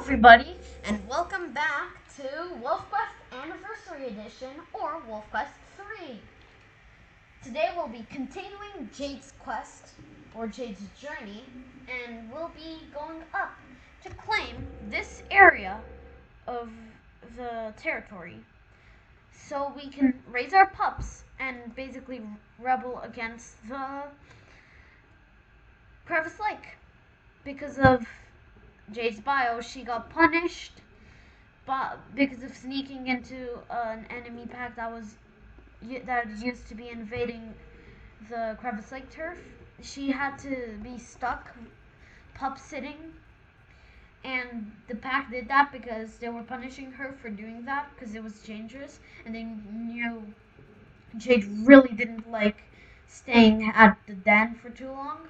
everybody, and welcome back to WolQuest Anniversary Edition, or WolQuest 3. Today we'll be continuing Jade's quest, or Jade's journey, and we'll be going up to claim this area of the territory so we can raise our pups and basically rebel against the Crevice Lake. Because of Jade's bio, she got punished because of sneaking into an enemy pack that used to be invading the Crevice Lake turf. She had to be stuck pup sitting, and the pack did that because they were punishing her for doing that because it was dangerous, and they knew Jade really didn't like staying at the den for too long.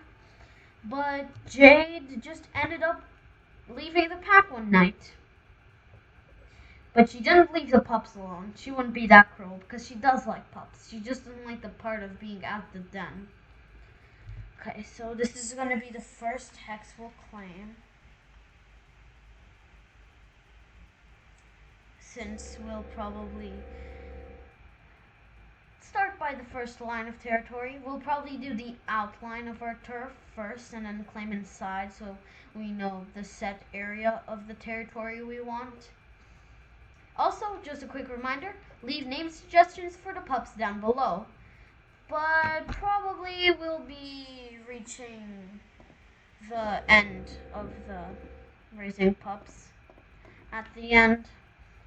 But Jade just ended up leaving the pack one night. But she didn't leave the pups alone. She wouldn't be that cruel because she does like pups. She just doesn't like the part of being at the den. Okay, so this is going to be the first hex we'll claim. Since we'll probably start by the first line of territory. We'll probably do the outline of our turf first and then claim inside so we know the set area of the territory we want. Also, just a quick reminder, leave name suggestions for the pups down below. But probably we'll be reaching the end of the raising pups at the end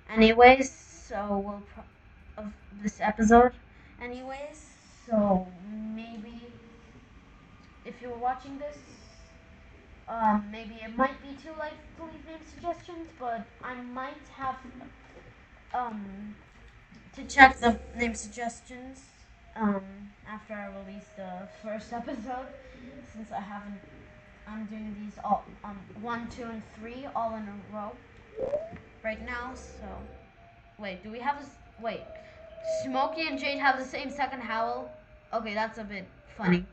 anyways, so of this episode anyways. So maybe if you're watching this, maybe it might be too late to leave name suggestions, but I might have to check the name suggestions after I release the first episode, since I'm doing these all 1, 2, and 3 all in a row right now. So wait, do we have this? Wait, Smoky and Jade have the same second howl. Okay, that's a bit funny.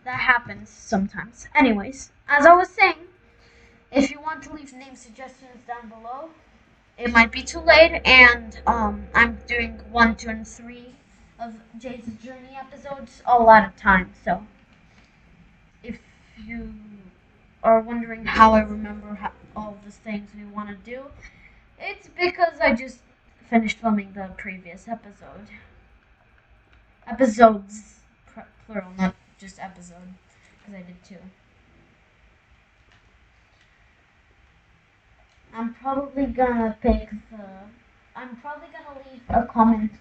That happens sometimes. Anyways, as I was saying, if you want to leave name suggestions down below, it might be too late, and I'm doing 1, 2, and 3 of Jade's Journey episodes all at a time. So if you are wondering how I remember all the things we want to do, it's because I just finished filming the previous episode. Episodes, plural, not just episode, because I did 2. I'm probably gonna leave a comment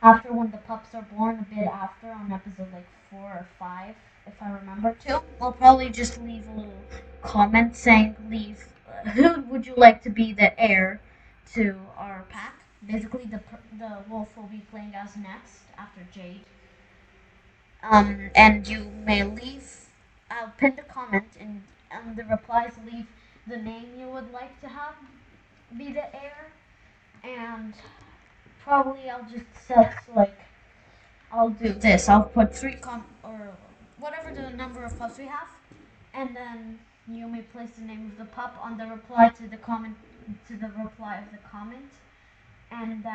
after when the pups are born, a bit after, on episode like 4 or 5, if I remember to. I'll probably just leave a little comment saying, who would you like to be the heir to our pack? Basically, the wolf will be playing as next after Jade. And you may I'll pin the comment, and the replies leave the name you would like to have be the heir, and probably I'll just set, like, I'll do this. I'll put 3 or whatever the number of pups we have, and then you may place the name of the pup on the reply to the comment, and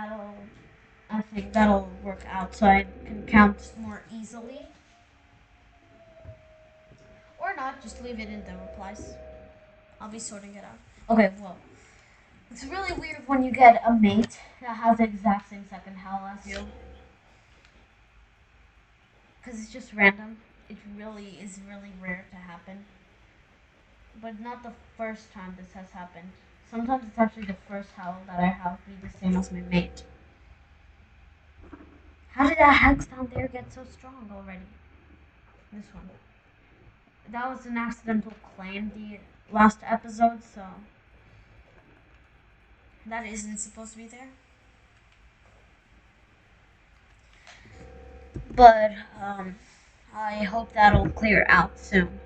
I think that'll work out so I can count more easily. Or not, just leave it in the replies. I'll be sorting it out. Okay, well, it's really weird when you get a mate that has the exact same second howl as you. Because it's just random. It really is really rare to happen. But not the first time this has happened. Sometimes it's actually the first howl that I have be the same as my mate. How did that hex down there get so strong already? This one. That was an accidental claim the last episode, so that isn't supposed to be there. But I hope that'll clear out soon.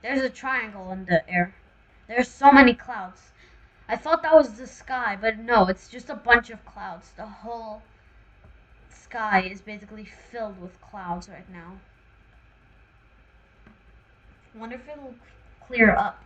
There's a triangle in the air. There's so many clouds. I thought that was the sky, but no, it's just a bunch of clouds. The whole sky is basically filled with clouds right now. I wonder if it'll clear up.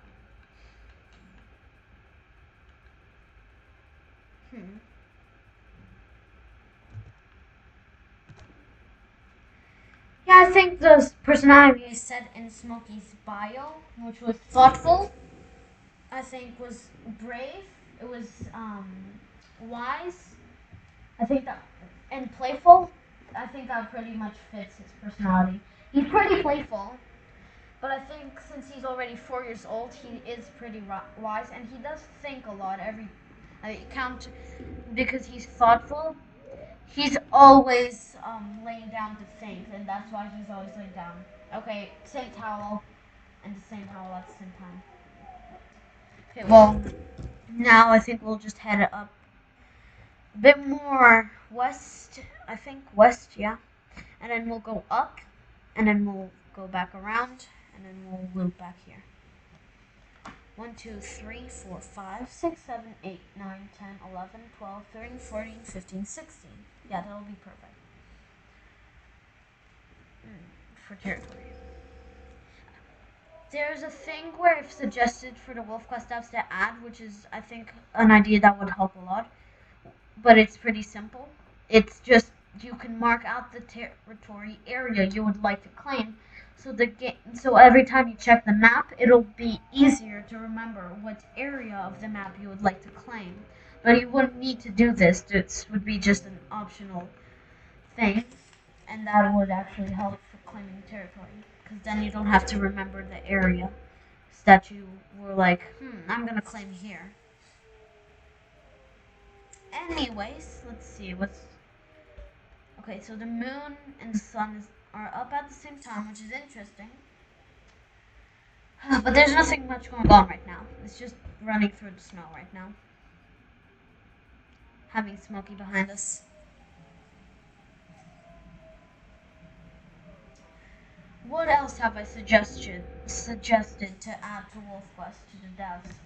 Yeah, I think the personality I said in Smoky's bio, which was thoughtful, I think was brave. It was wise. I think that and playful. I think that pretty much fits his personality. He's pretty playful, but I think since he's already 4 years old, he is pretty wise, and he does think a lot. Count because he's thoughtful. He's always laying down to think, and that's why he's always laying down. Okay, same towel and the same towel at the same time. Okay, well, now I think we'll just head up a bit more west. I think west, yeah. And then we'll go up, and then we'll go back around, and then we'll loop back here. 1, 2, 3, 4, 5, 6, 7, 8, 9, 10, 11, 12, 13, 14, 15, 16. Yeah, that'll be perfect. For territory. There's a thing where I've suggested for the WolQuest devs to add, which is, I think, an idea that would help a lot. But it's pretty simple. It's just you can mark out the territory area you would like to claim. So every time you check the map, it'll be easier to remember what area of the map you would like to claim. But you wouldn't need to do this. This would be just an optional thing, and that would actually help for claiming territory. Because then you don't have to remember the area that you were like, I'm gonna claim here. Anyways, let's see what's. Okay, so the moon and the sun are up at the same time, which is interesting. But there's nothing much going on right now. It's just running through the snow right now. Having Smoky behind us. What else have I suggested to add to WolQuest to the devs?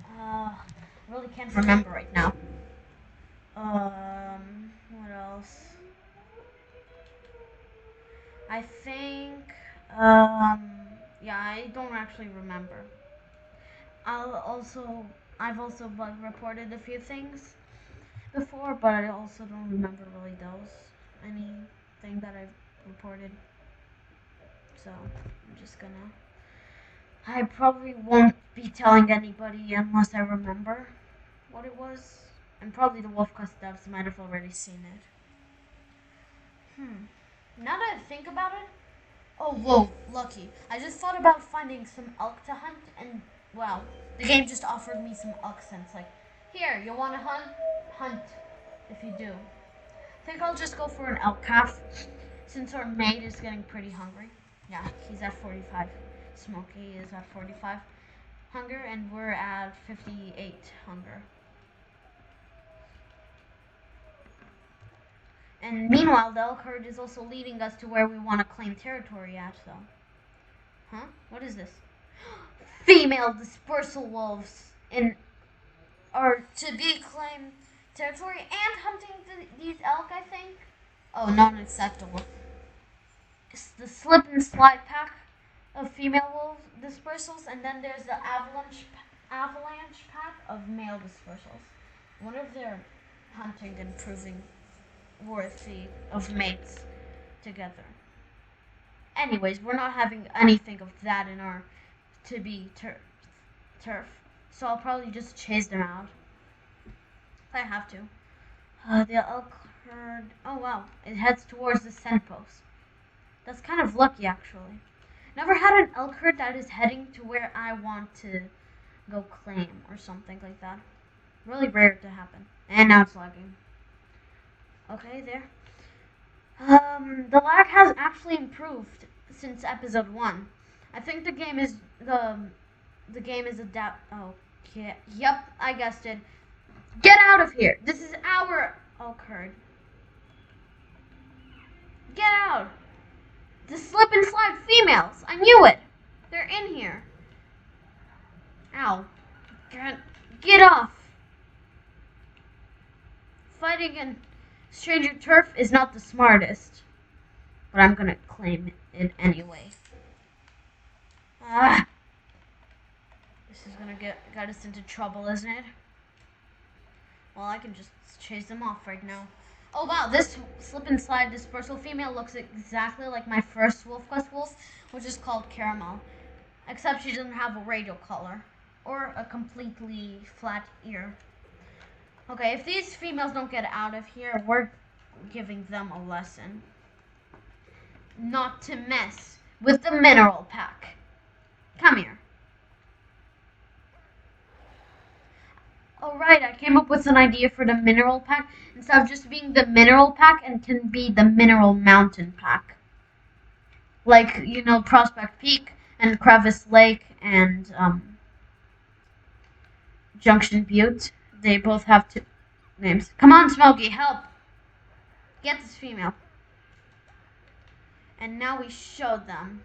Really can't remember right now. What else? I think, yeah, I don't actually remember. I've also bug reported a few things before, but I also don't remember really anything that I've reported. So I'm just gonna. I probably won't be telling anybody unless I remember what it was, and probably the WolQuest devs might have already seen it. Now that I think about it, oh whoa, lucky! I just thought about finding some elk to hunt, and wow, the game just offered me some elk scents. Like, here, you want to hunt? Hunt, if you do. I think I'll just go for an elk calf, since our mate is getting pretty hungry. Yeah, he's at 45. Smoky is at 45 hunger, and we're at 58 hunger. And meanwhile, the elk herd is also leading us to where we want to claim territory at, though. Huh? What is this? Female dispersal wolves are to be claimed territory and hunting these elk, I think. Oh, non-acceptable. It's the slip and slide pack of female wolf dispersals, and then there's the avalanche pack of male dispersals. I wonder if they're hunting and proving worthy of mates together. Anyways, we're not having anything of that in our to be turf, so I'll probably just chase them out if I have to. The elk herd. Oh wow, it heads towards the scent post. That's kind of lucky, actually. Never had an elk herd that is heading to where I want to go claim or something like that. Really rare to happen. And now it's lagging. Okay, there. The lag has actually improved since episode 1. I think the game is Oh, yeah, yep, I guessed it. Get out of here! This is our elk herd. Get out! The slip and slide females. I knew it. They're in here. Ow! Get off! Fighting in stranger turf is not the smartest, but I'm gonna claim it anyway. This is gonna get us into trouble, isn't it? Well, I can just chase them off right now. Oh wow, this slip and slide dispersal female looks exactly like my first WolQuest wolf, which is called Caramel. Except she doesn't have a radial collar. Or a completely flat ear. Okay, if these females don't get out of here, we're giving them a lesson. Not to mess with the mineral pack. Come here. Alright, I came up with an idea for the mineral pack. Instead of just being the mineral pack, and can be the mineral mountain pack. Like, you know, Prospect Peak and Crevice Lake and Junction Butte. They both have two names. Come on, Smoky, help! Get this female. And now we showed them.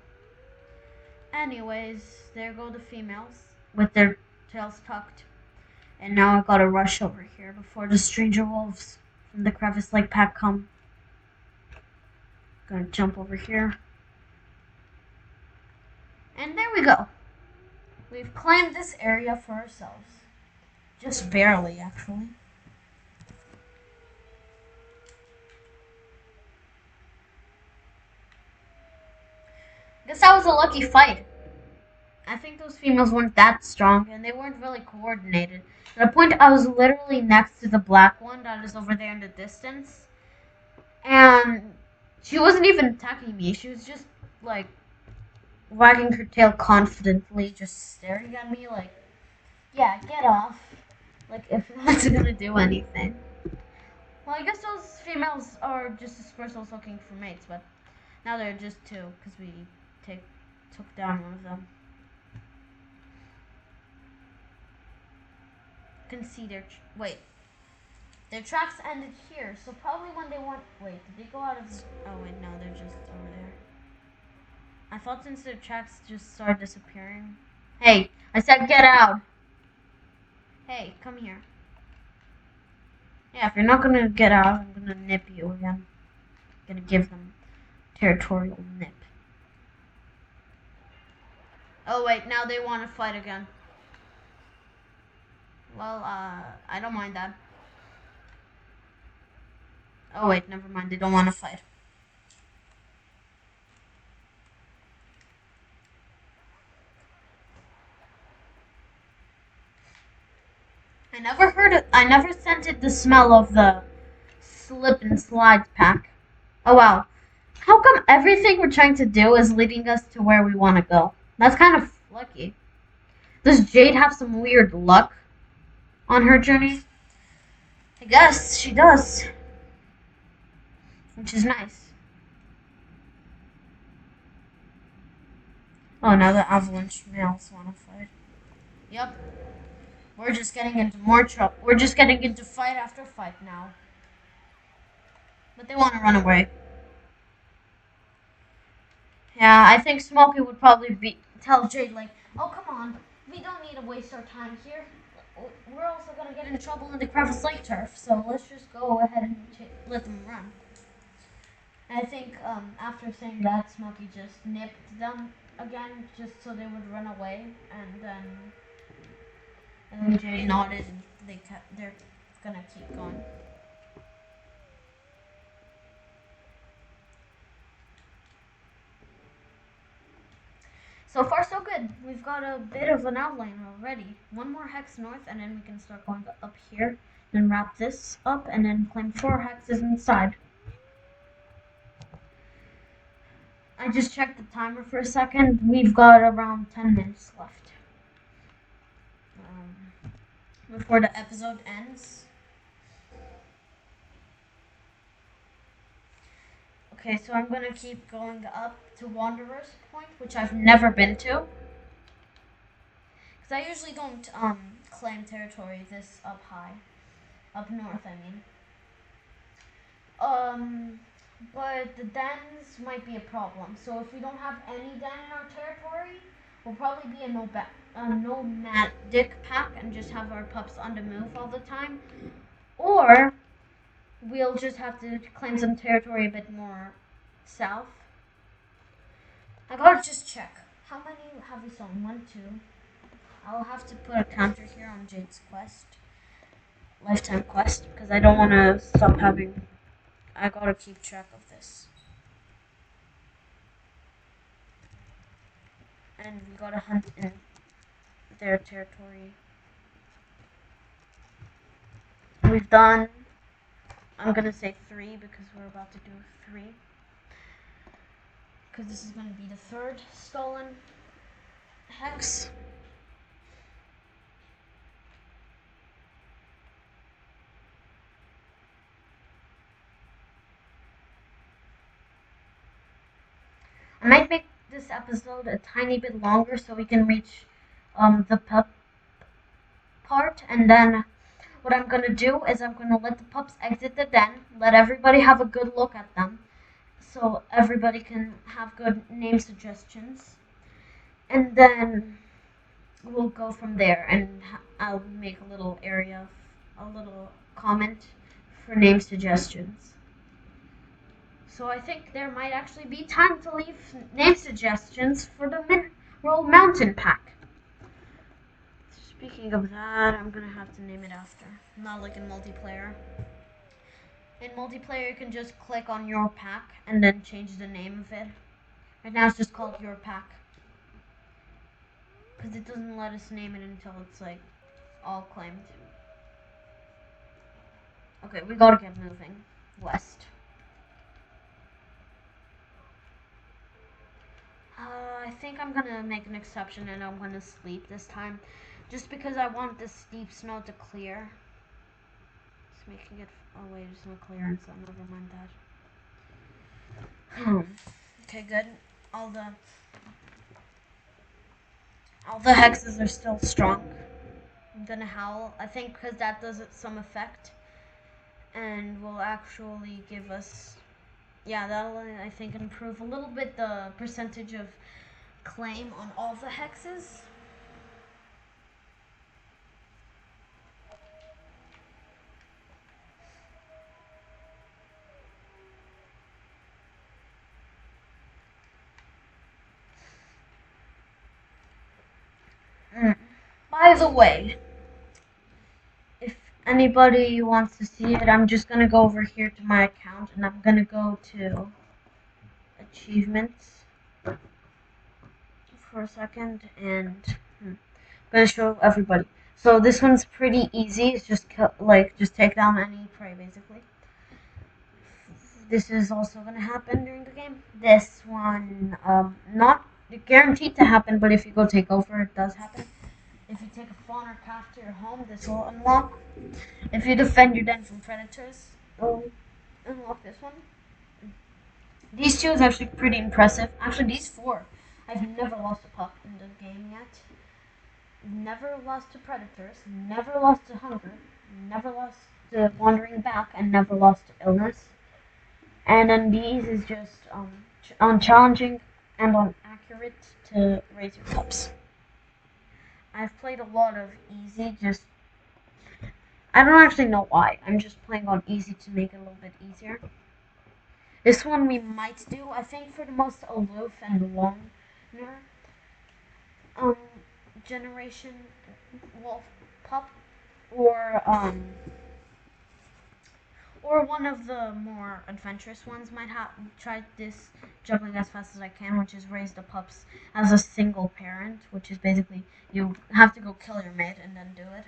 Anyways, there go the females with their tails tucked. And now I gotta rush over here before the stranger wolves from the Crevice Lake pack come. Gonna jump over here. And there we go. We've claimed this area for ourselves. Just barely, actually. Guess that was a lucky fight. I think those females weren't that strong, and they weren't really coordinated. At a point, I was literally next to the black one that is over there in the distance. And she wasn't even attacking me. She was just, like, wagging her tail confidently, just staring at me like, yeah, get off. Like, if that's gonna do anything. Well, I guess those females are just dispersals looking for mates, but now they're just two, because we took down one of them. You can see their, wait. Their tracks ended here, so probably when they want, wait, did they go out of, oh wait, no, they're just over there. I thought since their tracks just started disappearing. Hey, I said get out. Hey, come here. Yeah, if you're not gonna get out, I'm gonna nip you again. I'm gonna give them territorial nip. Oh wait, now they want to fight again. Well, I don't mind that. Oh wait, never mind, they don't want to fight. I never scented the smell of the slip and slide pack. Oh wow. How come everything we're trying to do is leading us to where we want to go? That's kind of lucky. Does Jade have some weird luck on her journey? I guess she does. Which is nice. Oh, now the avalanche males want to fight. Yep. We're just getting into more trouble. We're just getting into fight after fight now. But they want to run away. Yeah, I think Smoky would probably tell Jade, like, oh, come on. We don't need to waste our time here. We're also going to get in trouble in the Crevice Lake turf, so let's just go ahead and let them run. I think after saying that, Smoky just nipped them again, just so they would run away, and then Jade nodded, and they're gonna keep going. So far, so good. We've got a bit of an outline already. One more hex north, and then we can start going up here. Then wrap this up, and then claim 4 hexes inside. I just checked the timer for a second. We've got around 10 minutes left before the episode ends. Okay, so I'm going to keep going up to Wanderer's Point, which I've never been to. Because I usually don't claim territory this up high. Up north, I mean. But the dens might be a problem. So if we don't have any den in our territory, we'll probably be a nomadic pack and just have our pups on the move all the time. Or we'll just have to claim some territory a bit more south. I gotta just check. How many have we sown? 1, 2. I'll have to put a counter here on Jade's quest. lifetime quest because I don't want to stop having. I gotta keep track of this. And we gotta hunt in their territory. We've done, I'm gonna say 3 because we're about to do 3. Because this is gonna be the 3rd stolen hex. I might make this episode a tiny bit longer so we can reach the pup part, and then what I'm gonna do is I'm gonna let the pups exit the den, let everybody have a good look at them, so everybody can have good name suggestions, and then we'll go from there, and I'll make a little area, a little comment for name suggestions. So I think there might actually be time to leave name suggestions for the Mineral Mountain Pack. Speaking of that, I'm gonna have to name it after. Not like in multiplayer. In multiplayer, you can just click on your pack and then change the name of it. Right now, it's just called your pack. Because it doesn't let us name it until it's like all claimed. Okay, we gotta get moving west. I think I'm gonna make an exception and I'm gonna sleep this time. Just because I want this steep snow to clear. Just making it. Oh, wait, there's no clearance, so never mind that. Okay, good. All the hexes are still strong. I'm gonna howl. I think because that does some effect. And will actually give us. Yeah, that'll, I think, improve a little bit the percentage of claim on all the hexes. By the way, if anybody wants to see it, I'm just gonna go over here to my account and I'm gonna go to achievements for a second and I'm gonna show everybody. So this one's pretty easy. It's just just take down any prey basically. This is also gonna happen during the game. This one, not guaranteed to happen, but if you go take over, it does happen. If you take a fawn or calf to your home, this will unlock. If you defend your den from predators, it'll unlock this one. These 2 is actually pretty impressive. Actually, these 4. I've never lost a pup in the game yet. Never lost to predators. Never lost to hunger. Never lost to wandering back. And never lost to illness. And then these is just on challenging and on accurate to raise your pups. I've played a lot of easy, just I don't actually know why. I'm just playing on easy to make it a little bit easier. This one we might do, I think, for the most aloof and loner generation wolf pup, or one of the more adventurous ones might have tried this juggling as fast as I can, which is raise the pups as a single parent, which is basically you have to go kill your mate and then do it.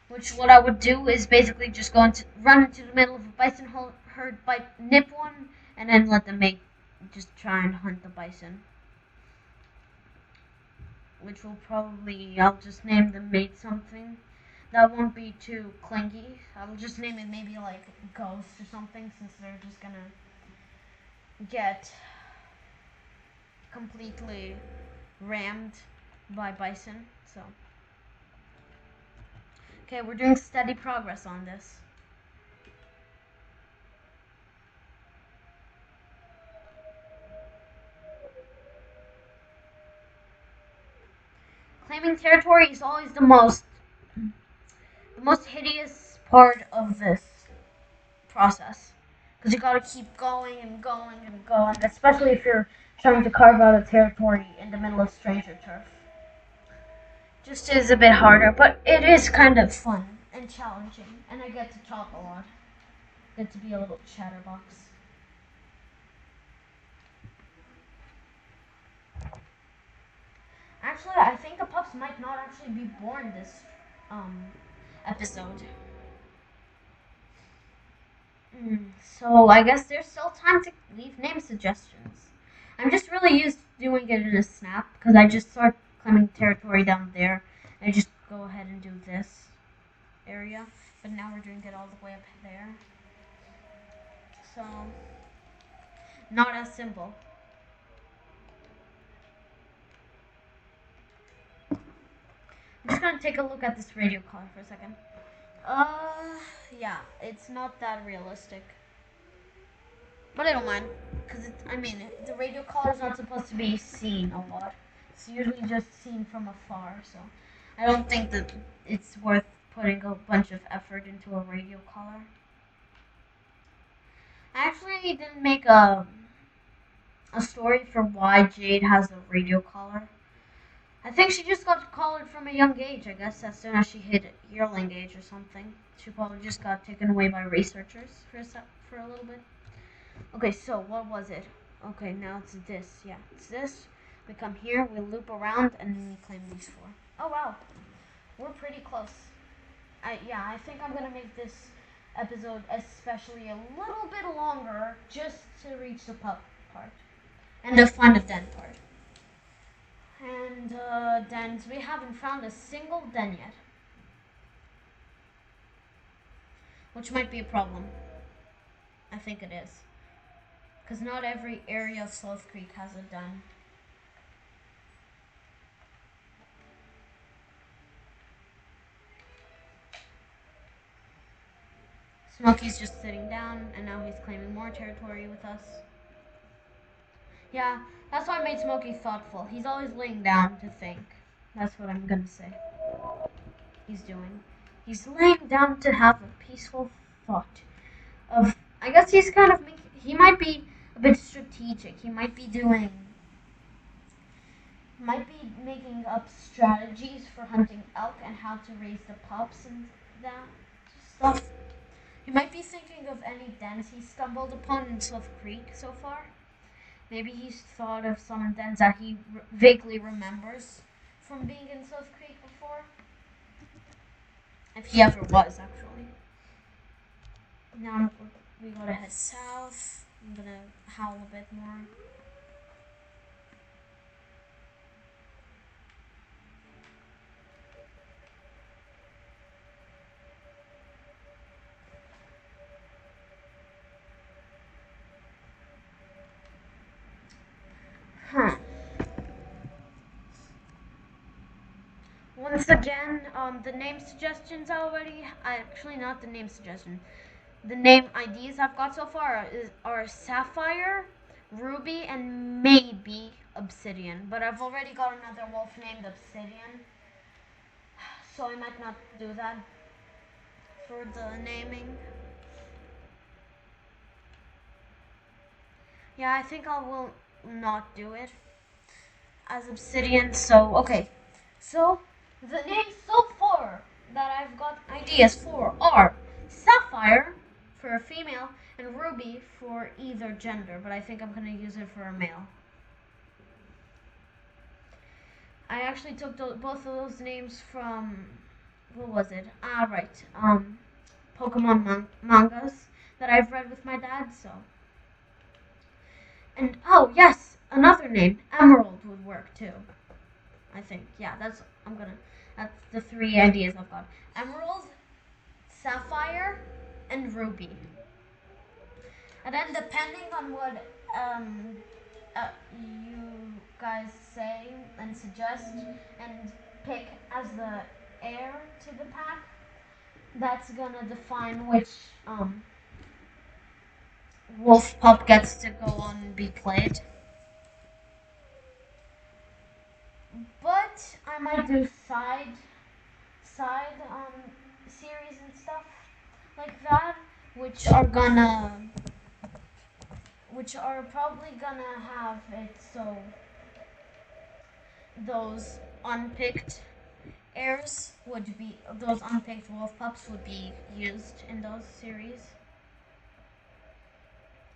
Which what I would do is basically just run into the middle of a bison herd, nip one, and then let the mate just try and hunt the bison. Which will probably, I'll just name the mate something. That won't be too clingy. I'll just name it maybe like Ghost or something, since they're just gonna get completely rammed by bison. So, okay, we're doing steady progress on this. Claiming territory is always the most hideous part of this process. Because you gotta keep going and going and going, especially if you're trying to carve out a territory in the middle of stranger turf. Just is a bit harder, but it is kind of fun. and challenging, and I get to talk a lot. Get to be a little chatterbox. Actually, I think the pups might not actually be born this episode. So I guess there's still time to leave name suggestions. I'm just really used to doing it in a snap because I just start claiming territory down there. I just go ahead and do this area, but now we're doing it all the way up there. So not as simple. I'm just gonna take a look at this radio collar for a second. Yeah, it's not that realistic. But I don't mind, because the radio collar is not supposed to be seen a lot. It's usually just seen from afar, so I don't think that it's worth putting a bunch of effort into a radio collar. I actually didn't make a story for why Jade has a radio collar. I think she just got collared from a young age, I guess, as soon as she hit yearling age or something. She probably just got taken away by researchers for a little bit. Okay, so what was it? Okay, now it's this. Yeah, it's this. We come here, we loop around, and we claim these four. Oh, wow. We're pretty close. I think I'm going to make this episode especially a little bit longer just to reach the pup part. And the find a den part. And dens, we haven't found a single den yet. Which might be a problem. I think it is. Because not every area of Sloth Creek has a den. Smoky's just sitting down, and now he's claiming more territory with us. Yeah, that's why I made Smoky thoughtful. He's always laying down to think. That's what I'm gonna say. He's doing. He's laying down to have a peaceful thought. I guess he's kind of he might be a bit strategic. He might be making up strategies for hunting elk and how to raise the pups and that stuff. He might be thinking of any dens he stumbled upon in Sloth Creek so far. Maybe he's thought of some dens that he vaguely remembers from being in Sloth Creek before. If he ever was, actually. Now we gotta head south. I'm gonna howl a bit more. Once again, the name suggestions actually not the name suggestion. The name IDs I've got so far are Sapphire, Ruby, and maybe Obsidian. But I've already got another wolf named Obsidian, so I might not do that for the naming. Yeah, I think I will not do it as Obsidian. So, okay. So, the names so far that I've got ideas for are Sapphire for a female and Ruby for either gender, but I think I'm going to use it for a male. I actually took both of those names from, what was it? Right. Pokemon mangas that I've read with my dad, so. And, oh, yes, another name, Emerald would work too. I think, yeah, that's the three ideas I've got. Emerald, Sapphire, and Ruby. And then depending on what you guys say and suggest and pick as the heir to the pack, that's gonna define which wolf pup gets to go on and be played. But I might do side series and stuff like that, which are probably gonna have it so those unpicked airs would be, those unpicked wolf pups would be used in those series.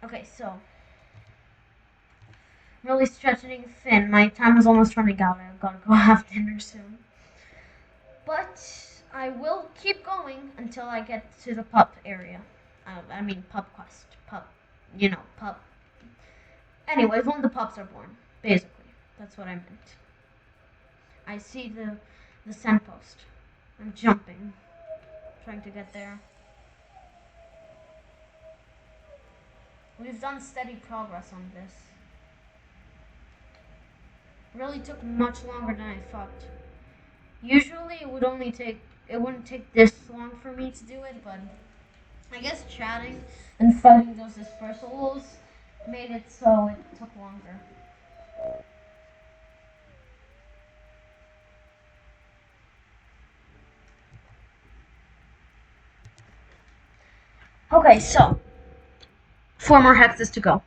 Okay, so really stretching thin. My time is almost running out. I've got to go have dinner soon. But I will keep going until I get to the pup area. I mean, pup quest. Pup. Pup. Anyways, when the pups are born. Basically. That's what I meant. I see the scent post. I'm jumping. Trying to get there. We've done steady progress on this. Really took much longer than I thought. Usually it wouldn't take this long for me to do it, but I guess chatting and fighting those dispersals made it so it took longer. Okay, so 4 more hexes to go.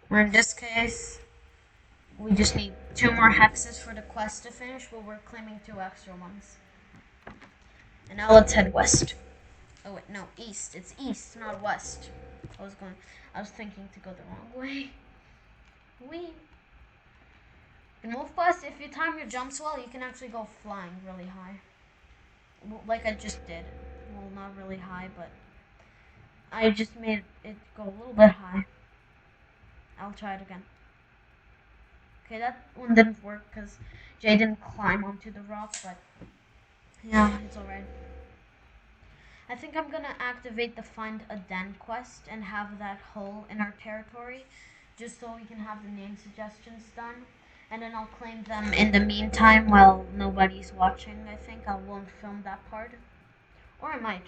Or in this case, we just need 2 more hexes for the quest to finish, but we're claiming 2 extra ones. And now let's head west. Oh wait, no, east. It's east, not west. I was thinking to go the wrong way. Wee. In WolQuest, if you time your jumps well, you can actually go flying really high. Like I just did. Well, not really high, but I just made it go a little bit high. I'll try it again. Okay, that one didn't work because Jade didn't climb onto the rock, but yeah, it's alright. I think I'm gonna activate the Find a Den quest and have that hole in our territory, just so we can have the name suggestions done. And then I'll claim them in the meantime while nobody's watching, I think. I won't film that part. Or I might.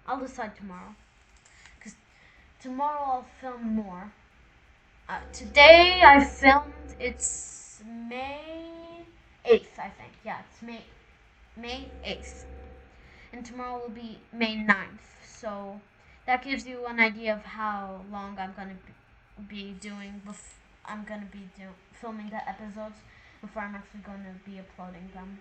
I'll decide tomorrow. Because tomorrow I'll film more. Today I filmed, it's May 8th, I think. Yeah, it's May 8th. And tomorrow will be May 9th. So that gives you an idea of how long I'm going to be doing. I'm going to be filming the episodes before I'm actually going to be uploading them.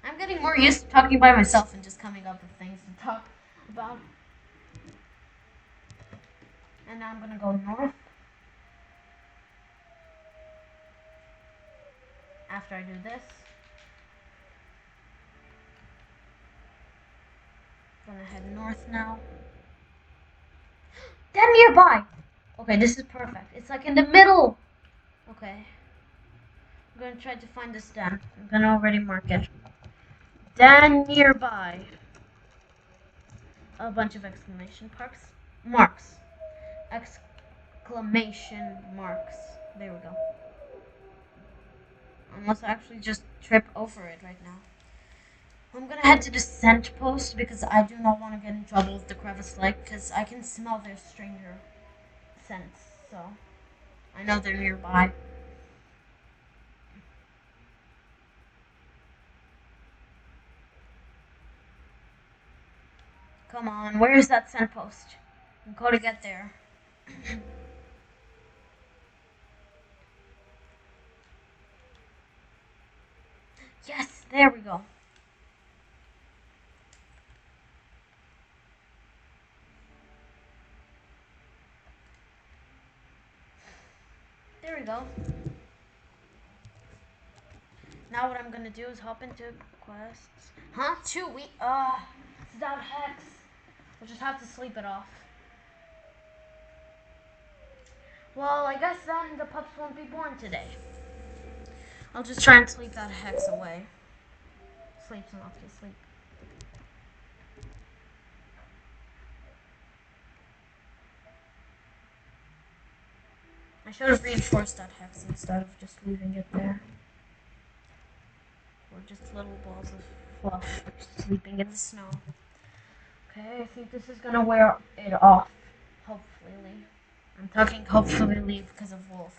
I'm getting more used to talking by myself and just coming up with things to talk about. And now I'm going to go north. After I do this. I'm going to head north now. Then nearby! Okay, this is perfect. It's like in the middle! Okay. I'm going to try to find this den. I'm going to already mark it. Den nearby. A bunch of exclamation marks. Exclamation marks. There we go. Unless I actually just trip over it right now. I'm gonna head to the scent post because I do not want to get in trouble with the crevice lake because I can smell their stranger scents, so I know they're nearby. Come on, where is that scent post? I'm going to get there. Yes, there we go. There we go. Now what I'm gonna do is hop into quests. Huh? 2 weeks? Without hex. We'll just have to sleep it off. Well, I guess then the pups won't be born today. I'll just try and sleep that hex away. Sleep's enough to sleep. I should have reinforced that hex instead of just leaving it there. Or just little balls of fluff sleeping in the snow. Okay, I think this is gonna wear it off. Hopefully. I'm talking hopefully because of Wolf.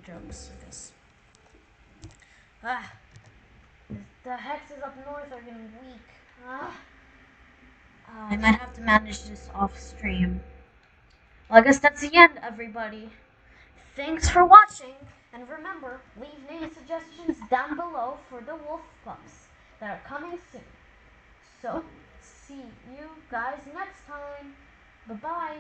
Jokes, I guess. The hexes up north are getting weak. I might have to manage this off stream. Well, I guess that's the end, everybody. Thanks for watching. And remember, leave name suggestions down below for the wolf pups that are coming soon. So, see you guys next time. Bye-bye.